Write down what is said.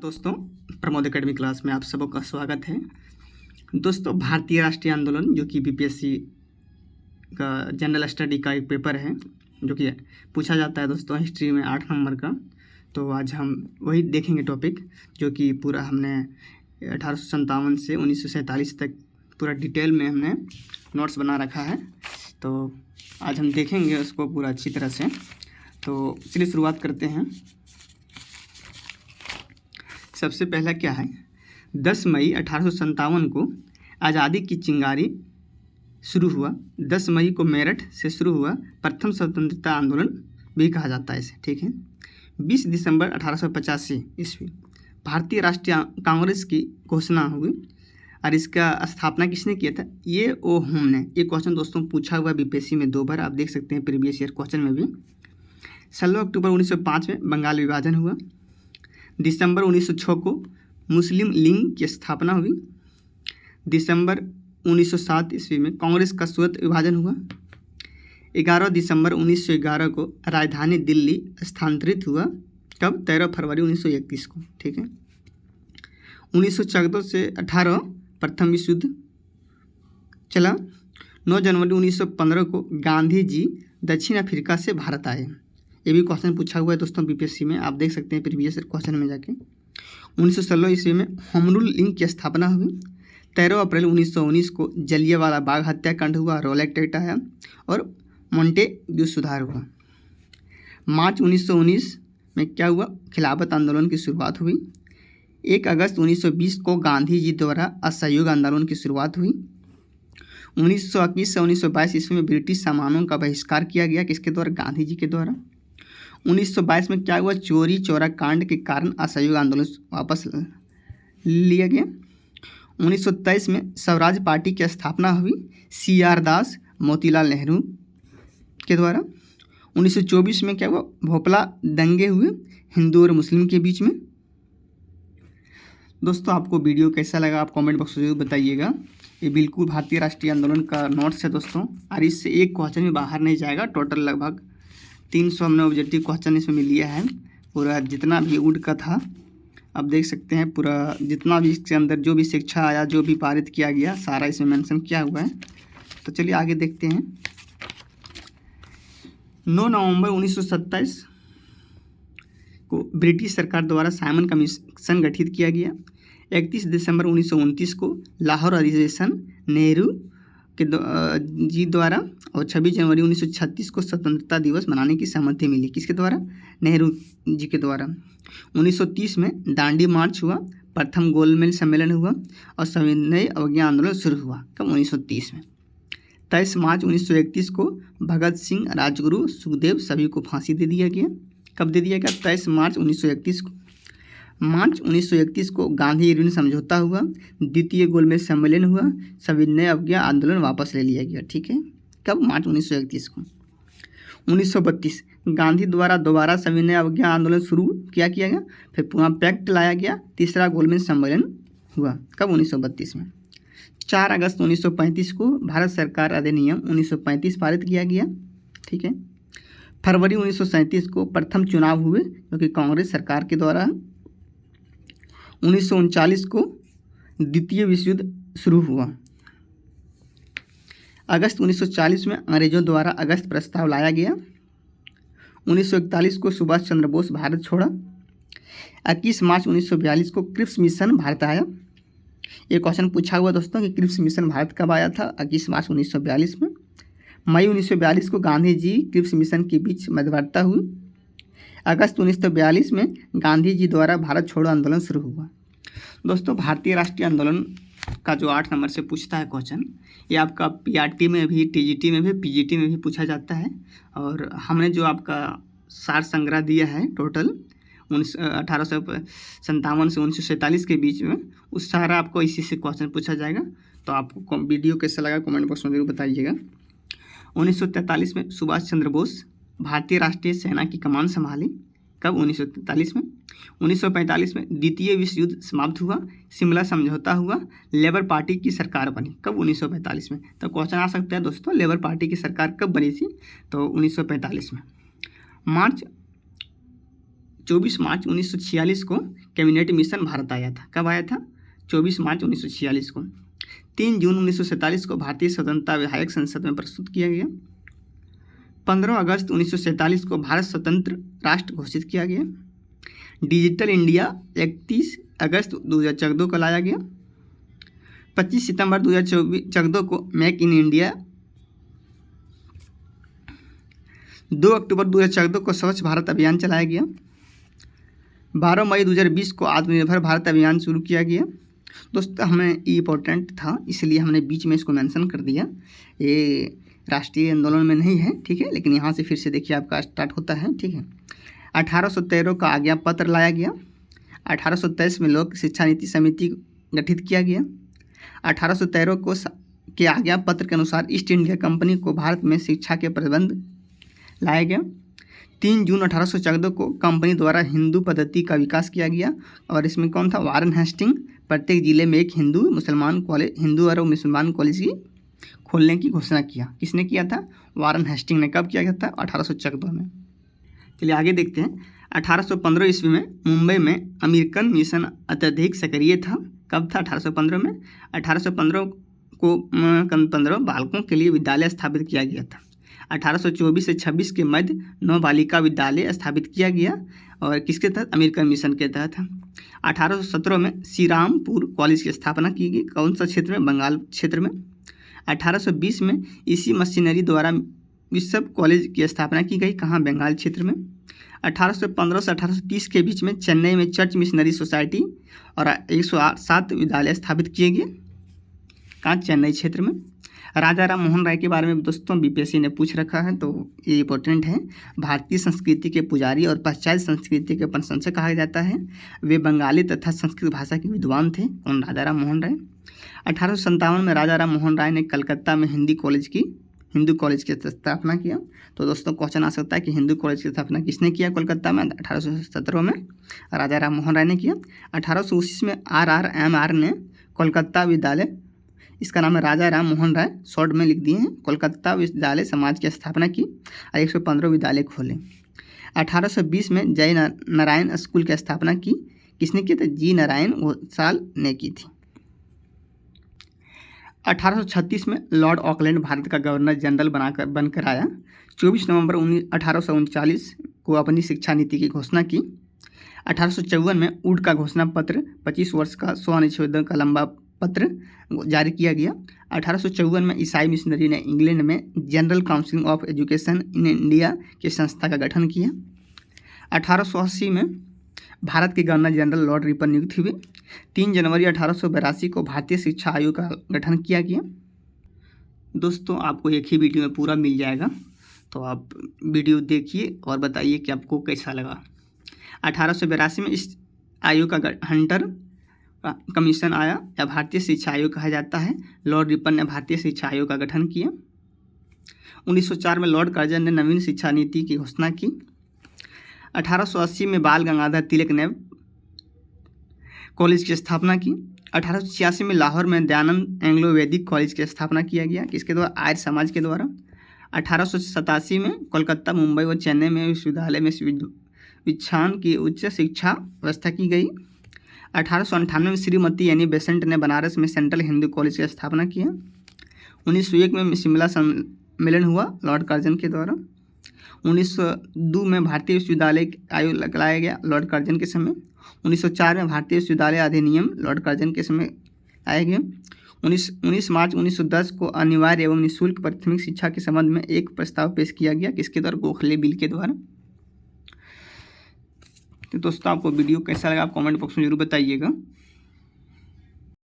दोस्तों, Pramod academy class में आप सबका स्वागत है। दोस्तों, भारतीय राष्ट्रीय आंदोलन जो कि बीपीएससी का जनरल स्टडी का एक पेपर है जो कि पूछा जाता है दोस्तों हिस्ट्री में 8 नंबर का। तो आज हम वही देखेंगे टॉपिक जो कि पूरा हमने 1857 से 1947 तक पूरा डिटेल में हमने नोट्स बना रखा है। तो आज हम देखेंगे उसको पूरा अच्छी तरह से। तो चलिए शुरुआत करते हैं। सबसे पहला क्या है, 10 मई 1857 को आज़ादी की चिंगारी शुरू हुआ। 10 मई को मेरठ से शुरू हुआ प्रथम स्वतंत्रता आंदोलन भी कहा जाता है इसे, ठीक है। 20 दिसंबर 1885 ईस्वी भारतीय राष्ट्रीय कांग्रेस की घोषणा हुई और इसका स्थापना किसने किया था, ये ओ होम ने। ये क्वेश्चन दोस्तों पूछा हुआ बीपीएससी में 2 बार, आप देख सकते हैं प्रीवियस ईयर क्वेश्चन में भी। 16 अक्टूबर 1905 में बंगाल विभाजन हुआ। दिसंबर 1906 को मुस्लिम लीग की स्थापना हुई। दिसंबर 1907 ईस्वी में कांग्रेस का सूरत विभाजन हुआ। 11 दिसंबर 1911 को राजधानी दिल्ली स्थानांतरित हुआ। कब? 13 फरवरी 1931 को, ठीक है। 1914 से 18 प्रथम विश्व युद्ध चला। 9 जनवरी 1915 को गांधी जी दक्षिण अफ्रीका से भारत आए। ये भी क्वेश्चन पूछा हुआ है दोस्तों बीपीएससी में, आप देख सकते हैं प्रीवियस क्वेश्चन में जाके। 1916 ईस्वी में होम रूल लीग की स्थापना हुई। 13 अप्रैल 1919 को जलियांवाला बाग हत्याकांड हुआ, रोलेक्ट एक्ट आया और मोंटेग्यू सुधार हुआ। मार्च 1919 में क्या हुआ, खिलाफत आंदोलन की शुरुआत हुई। 1 अगस्त 1920 को गांधी जी द्वारा असहयोग आंदोलन की शुरुआत हुई। 1921 से 1922 ईस्वी में ब्रिटिश सामानों का बहिष्कार किया गया, किसके द्वारा? गांधी जी के द्वारा। 1922 में क्या हुआ, चोरी चौरा कांड के कारण असहयोग आंदोलन वापस लिया गया। 1923 में स्वराज पार्टी की स्थापना हुई CR दास मोतीलाल नेहरू के द्वारा। 1924 में क्या हुआ, भोपाल दंगे हुए हिंदू और मुस्लिम के बीच में। दोस्तों, आपको वीडियो कैसा लगा आप कमेंट बॉक्स में जरूर बताइएगा। ये बिल्कुल भारतीय राष्ट्रीय आंदोलन का नोट्स है दोस्तों, और इससे एक क्वेश्चन भी बाहर नहीं जाएगा। टोटल लगभग 300 हमने ऑब्जेक्टिव क्वेश्चन इसमें लिया है। पूरा जितना भी उड का था आप देख सकते हैं, पूरा जितना भी इसके अंदर जो भी शिक्षा आया, जो भी पारित किया गया, सारा इसमें मेंशन किया हुआ है। तो चलिए आगे देखते हैं। 9 नवंबर 1927 को ब्रिटिश सरकार द्वारा साइमन कमीशन गठित किया गया। 31 दिसंबर 1929 को लाहौर अधिवेशन नेहरू के जी द्वारा और 26 जनवरी 1936 को स्वतंत्रता दिवस मनाने की सहमति मिली, किसके द्वारा? नेहरू जी के द्वारा। 1930 में दांडी मार्च हुआ, प्रथम गोलमेज सम्मेलन हुआ और सविनय अवज्ञा आंदोलन शुरू हुआ। कब? 1930 में। 23 मार्च 1931 को भगत सिंह, राजगुरु, सुखदेव सभी को फांसी दे दिया गया। कब दे दिया गया? 23 मार्च 1931 को। मार्च 1931 को गांधी इरविन समझौता हुआ, द्वितीय गोलमेज सम्मेलन हुआ, सविनय अवज्ञा आंदोलन वापस ले लिया गया, ठीक है। कब? मार्च 1931 को। 1932 गांधी द्वारा दोबारा सविनय अवज्ञा आंदोलन शुरू किया गया, फिर पुनः पैक्ट लाया गया, तीसरा गोलमेज सम्मेलन हुआ। कब? 1932 में। 4 अगस्त 1935 को भारत सरकार अधिनियम 1935 पारित किया गया, ठीक है। फरवरी 1937 को प्रथम चुनाव हुए जो कि कांग्रेस सरकार के द्वारा। 1939 को द्वितीय विश्व युद्ध शुरू हुआ। अगस्त 1940 में अंग्रेजों द्वारा अगस्त प्रस्ताव लाया गया। 1941 को सुभाष चंद्र बोस भारत छोड़ा। 21 मार्च 1942 को क्रिप्स मिशन भारत आया। ये क्वेश्चन पूछा हुआ दोस्तों कि क्रिप्स मिशन भारत कब आया था? 21 मार्च 1942 में। मई 1942 को गांधी जी क्रिप्स मिशन के बीच मध्यस्थता हुई। अगस्त 1942 में गांधी जी द्वारा भारत छोड़ो आंदोलन शुरू हुआ। दोस्तों, भारतीय राष्ट्रीय आंदोलन का जो 8 नंबर से पूछता है क्वेश्चन, ये आपका PRT में भी, TGT में भी, PGT में भी पूछा जाता है। और हमने जो आपका सार संग्रह दिया है टोटल 1857 से 1947 के बीच में, उस सारा आपको इसी से क्वेश्चन पूछा जाएगा। तो आपको वीडियो कैसा लगा कमेंट बॉक्स में जरूर बताइएगा। 1943 में सुभाष चंद्र बोस भारतीय राष्ट्रीय सेना की कमान संभाली। कब? 1943 में। 1945 में द्वितीय विश्व युद्ध समाप्त हुआ, शिमला समझौता हुआ, लेबर पार्टी की सरकार बनी। कब? 1945 में। तो क्वेश्चन आ सकता है दोस्तों, लेबर पार्टी की सरकार कब बनी थी? तो 1945 में। मार्च 24 मार्च 1946 को कैबिनेट मिशन भारत आया था। कब आया था? 24 मार्च 1946 को। 3 जून 1947 को भारतीय स्वतंत्रता विधायक संसद में प्रस्तुत किया गया। 15 अगस्त 1947 को भारत स्वतंत्र राष्ट्र घोषित किया गया। डिजिटल इंडिया 31 अगस्त 2014 को लाया गया। 25 सितंबर 2014 को मेक इन इंडिया। 2 अक्टूबर 2014 को स्वच्छ भारत अभियान चलाया गया। 12 मई 2020 को आत्मनिर्भर भारत अभियान शुरू किया गया। दोस्तों हमें इम्पोर्टेंट था इसलिए हमने बीच में इसको मेंशन कर दिया। ये राष्ट्रीय आंदोलन में नहीं है, ठीक है, लेकिन यहाँ से फिर से देखिए आपका स्टार्ट होता है, ठीक है। 1813 का आज्ञा पत्र लाया गया। 1823 में लोक शिक्षा नीति समिति गठित किया गया। 1813 को के आज्ञा पत्र के अनुसार ईस्ट इंडिया कंपनी को भारत में शिक्षा के प्रबंध लाया गया। 3 जून 1814 को कंपनी द्वारा हिंदू पद्धति का विकास किया गया और इसमें कौन था? वारन हेस्टिंग। प्रत्येक जिले में एक हिंदू और मुसलमान कॉलेज की खोलने की घोषणा किया। किसने किया था? वारन हेस्टिंग ने। कब किया गया था? 1814 में। चलिए आगे देखते हैं। 1815 ईस्वी में मुंबई में अमेरिकन मिशन अत्यधिक सक्रिय था। कब था? 1815 में। 1815 को 15 बालकों के लिए विद्यालय स्थापित किया गया था। 1824 से 26 के मध्य 9 बालिका विद्यालय स्थापित किया गया और किसके तहत? अमेरिकन मिशन के तहत। 1817 में श्रीरामपुर कॉलेज की स्थापना की गई। कौन सा क्षेत्र में? बंगाल क्षेत्र में। 1820 में इसी मशीनरी द्वारा बिशप कॉलेज की स्थापना की गई। कहाँ? बंगाल क्षेत्र में। 1815 से 1830 के बीच में चेन्नई में चर्च मिशनरी सोसाइटी और 107 विद्यालय स्थापित किए गए। कहाँ? चेन्नई क्षेत्र में। राजा राम मोहन राय के बारे में दोस्तों बीपीएससी ने पूछ रखा है तो ये इंपॉर्टेंट है। भारतीय संस्कृति के पुजारी और पाश्चात्य संस्कृति के प्रशंसक कहा जाता है। वे बंगाली तथा संस्कृत भाषा के विद्वान थे। कौन? राजा राम मोहन राय। 1857 में राजा राम मोहन राय ने कलकत्ता में हिंदू कॉलेज की स्थापना किया। तो दोस्तों क्वेश्चन आ सकता है कि हिंदू कॉलेज की स्थापना किसने किया कोलकाता में? 1817 में राजा राम मोहन राय ने किया। 1829 में RRMR ने कोलकाता विद्यालय, इसका नाम है राजा राम मोहन राय, शॉर्ट में लिख दिए हैं, कोलकाता विद्यालय समाज की स्थापना की और 115 विद्यालय खोले। 1820 में जय नारायण स्कूल की स्थापना की। किसने की थी? जी नारायण घोषाल ने की थी। 1836 में लॉर्ड ऑकलैंड भारत का गवर्नर जनरल बनकर आया। 24 नवंबर 1839 को अपनी शिक्षा नीति की घोषणा की। 1854 में वुड का घोषणा पत्र 25 वर्ष का स्वनिषेध का लंबा पत्र जारी किया गया। 1854 में ईसाई मिशनरी ने इंग्लैंड में general council of education in India की संस्था का गठन किया। 1880 में भारत के गवर्नर जनरल लॉर्ड रिपन नियुक्त हुए। 3 जनवरी 1882 को भारतीय शिक्षा आयोग का गठन किया गया। दोस्तों आपको एक ही वीडियो में पूरा मिल जाएगा, तो आप वीडियो देखिए और बताइए कि आपको कैसा लगा। 1882 में इस आयोग का हंटर कमीशन आया या भारतीय शिक्षा आयोग कहा जाता है। लॉर्ड रिपन ने भारतीय शिक्षा आयोग का गठन किया। 1904 में लॉर्ड कर्जन ने नवीन शिक्षा नीति की घोषणा की। 1880 में बाल गंगाधर तिलक ने कॉलेज की स्थापना की। 1886 में लाहौर में दयानंद एंग्लो वैदिक कॉलेज की स्थापना किया गया। किसके द्वारा? आर्य समाज के द्वारा। 1887 में कोलकाता, मुंबई और चेन्नई में विश्वविद्यालय में विच्छान की उच्च शिक्षा व्यवस्था की गई। 1898 में श्रीमती एनी बेसेंट ने बनारस में सेंट्रल हिंदू कॉलेज की स्थापना किया। 1901 में शिमला सम्मेलन हुआ लॉर्ड कर्जन के द्वारा। 1902 में भारतीय विश्वविद्यालय आयोग लगाया गया लॉर्ड कर्जन के समय। 1904 में भारतीय विश्वविद्यालय अधिनियम लॉर्ड कर्जन के समय आए गए। 19 मार्च 1910 को अनिवार्य एवं निःशुल्क प्राथमिक शिक्षा के संबंध में एक प्रस्ताव पेश किया गया। किसके द्वारा? गोखले बिल के द्वारा। तो दोस्तों आपको वीडियो कैसा लगा आप कमेंट बॉक्स में जरूर बताइएगा।